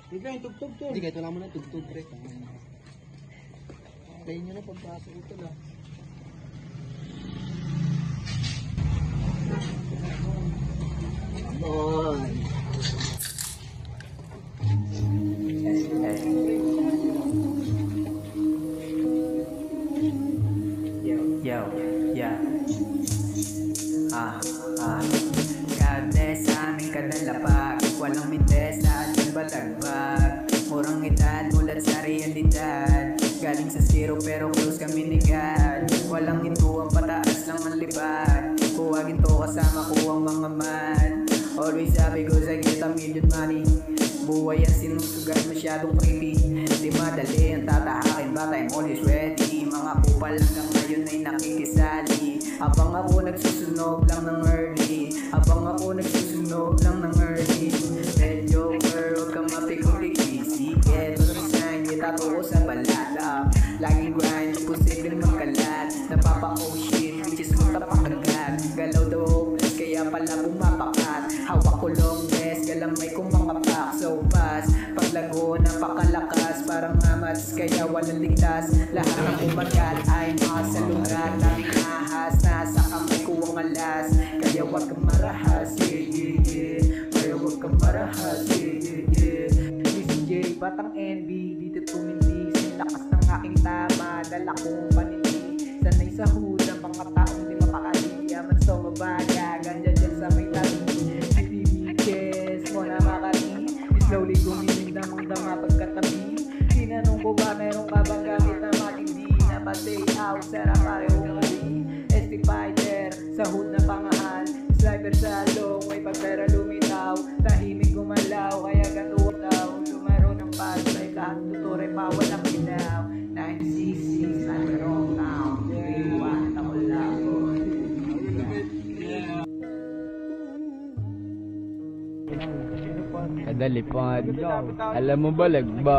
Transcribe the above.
Bigla yung tugtog to. Hindi, kahit wala mo na tugtog, pre. Play nyo na pagpasok ito lang. Boy! Yo, yeah. God bless sa aming kadalapag. Walang mites sa ating batagbag. Murang edad, mulat sa realidad. Galing sa zero pero close kami ni God. Walang hintuang pataas lang ang libad. Kuwagin to kasama ko ang mga man. Always happy cause I get a million money. Buhay ang sinusugal masyadong creepy. Di madali ang tatahakin but I'm always ready. Mga kupal hanggang ngayon ay nakikisali. Habang ako nagsusunog lang ng early. Habang ako nagsusunog lang ng early. Medyo girl, huwag kang mapikong-tikisi. Eto resign, itato ko sa balada. Laging grind, posibleng magkalat. Napapa-oh shit, which is matapak agad. Galaw daw hopeless, kaya pala bumapakat. Hawak ko long best, galamay kong mga pack. So fast, paglago napakalakas. Parang amats, kaya walang ligtas. Lahat ng umagat ay makasalugat. Daming ahas, nasa kamay ko ang alas. Kaya wag kang marahas, yeah, yeah, yeah. Kaya wag kang marahas, yeah, yeah, yeah. DJ, batang NB, dito tumindi. Lakas ng aking tama, dala kong panindi. Sanay sa hood ang mga taong di mapakali. Yaman so mabaga, ganja dyan sa may tabi. BTBKS mo na makati. Slowly gumiling ang dama pagkatabi. Tinanong ko ba meron ka bang gamit na matindi? Napatay out, sarap pareho kami. ST Fighter, sa hood na pangahan. Sniper sa long, may pagpera lumitaw. Tahimik gumalaw, kaya gatuwa daw. Lumaro ng pasay, lahat tutore pa walang binaw. 966, I'm wrong now. Iwan ako lang. Kadalipad. Alam mo ba, lagba?